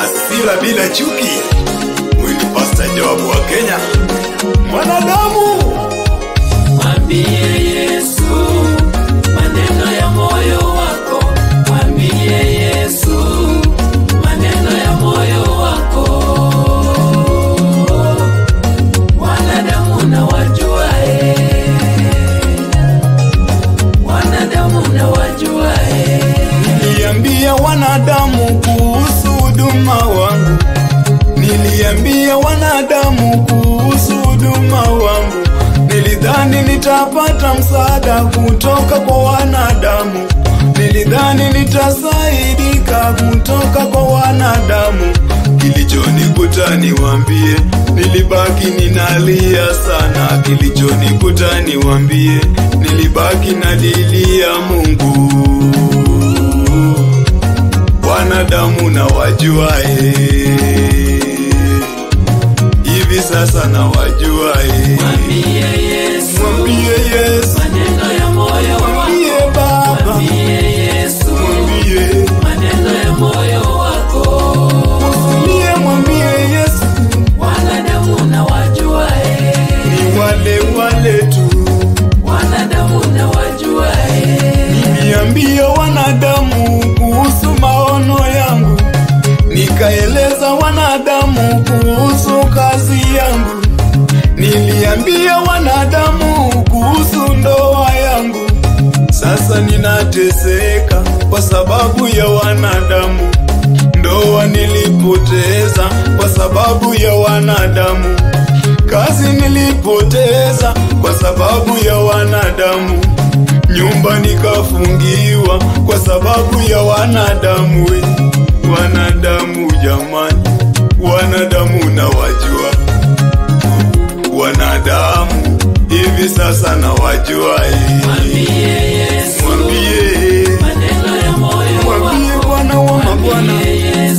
Asila bila chuki. Mwili Pastor Job wa Kenya. Mwanadamu, mwambie Yesu maneno ya moyo wako. Mwambie Yesu maneno ya moyo wako. Wanadamu na wajua, wanadamu na wajua. niliambia wanadamu kuhusu huduma wangu. Niliambia wanadamu kuhusu huduma wangu. Nilidhani nitapata msaada kutoka kwa wanadamu. Nilidhani nitasaidika kutoka kwa wanadamu. Kilichonikuta niwaambie, nilibaki ninalia sana. Kilichonikuta niwaambie, nilibaki nalilia Mungu. Wanadamu na wajua, hivi sasa na wajua. Mwambie Yesu, mwambie Yesu maneno ya moyo wako. mwambie Baba, Mwambie Yesu mwambie maneno ya moyo wako. mwambie Yesu, Wanadamu na wajua, ni wale tu. wanadamu na wajua. Niliambia wanadamu kuhusu maono yangu. Nikaeleza wanadamu kuhusu kazi yangu. Niliambia wanadamu kuhusu ndoa yangu. Sasa ninateseka kwa sababu ya wanadamu. Ndoa nilipoteza kwa sababu ya wanadamu. Kazi nilipoteza kwa sababu ya wanadamu. Nyumba nikafungiwa kwa sababu ya wanadamu. Wanadamu jamani, wanadamu na wajua. Wanadamu hivi sasa na wajua. Mwambie Yesu Mwambie, maneno ya moyo mwambie wako. Bwana wa mabwana,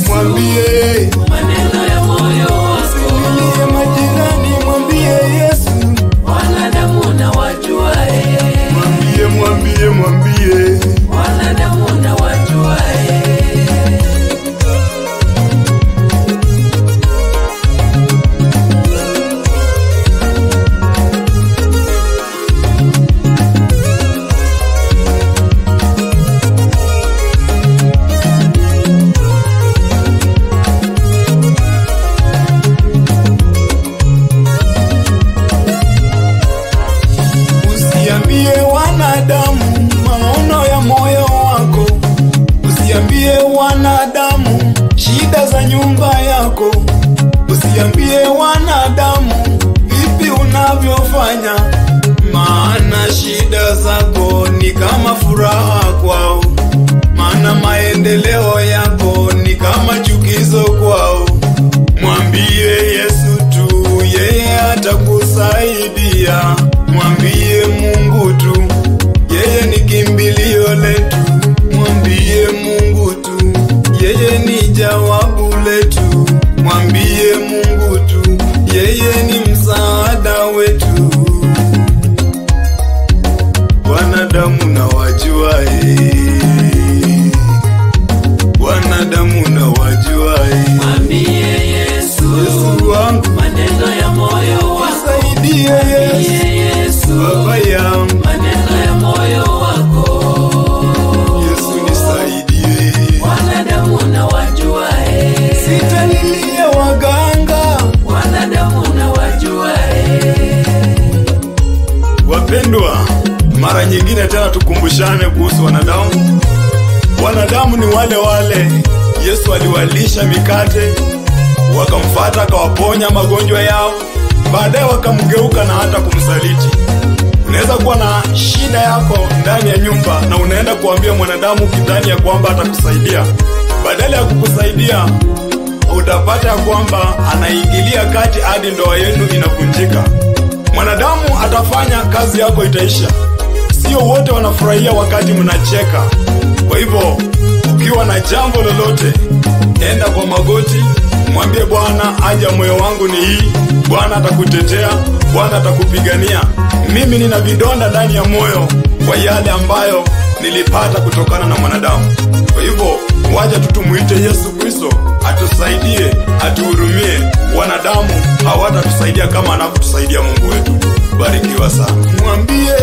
mwambie Maneno ya moyo wako. nilie majirani, mwambie Yesu, Wanadamu na wajua, mwambie wanadamu na wajua. Usiambie wanadamu maono ya moyo wako. Usiambie wanadamu shida za nyumba yako. Usiambie wanadamu vipi unavyofanya, maana shida zako ni kama furaha kwao. Maana maendeleo yako ni kama chukizo kwao. Mwambie Yesu tu, yeye atakusaidia. Mwambie Mungu tu, yeye ni kimbilio letu. Mwambie Mungu tu, yeye ni jawabu letu. Mwambie Mungu tu, yeye ni msaada wetu. Wanadamu na wajua, wanadamu na wajua. Mwambie Yesu Yesu wangu, maneno ya moyo wako. nisaidie Yesu, Mwambie Yesu Baba yangu, maneno ya moyo wako. Yesu nisaidie. Wanadamu na wajua, Sitalilia waganga. wanadamu na wajua. Wapendwa, mara nyingine tena tukumbushane kuhusu wanadamu. Wanadamu ni wale Yesu aliwalisha mikate, wakamfuata akawaponya magonjwa yao, baadaye wakamgeuka na hata kumsaliti. Unaweza kuwa na shida yako ndani ya nyumba na unaenda kuambia mwanadamu ukidhani ya kwamba atakusaidia. Badala ya kukusaidia, utapata ya kwamba anaingilia kati hadi ndoa yenu inavunjika. Mwanadamu atafanya, kazi yako itaisha. Sio wote wanafurahia wakati mnacheka. Kwa hivyo ukiwa na jambo lolote, enda kwa magoti, mwambie Bwana, haja moyo wangu ni hii. Bwana atakutetea, Bwana atakupigania. Mimi nina vidonda ndani ya moyo kwa yale ambayo nilipata kutokana na mwanadamu. Kwa hivyo wacha tutumuite Yesu Kristo atusaidie, atuhurumie. Wanadamu hawatatusaidia kama anavyotusaidia Mungu wetu. Barikiwa sana. Mwambie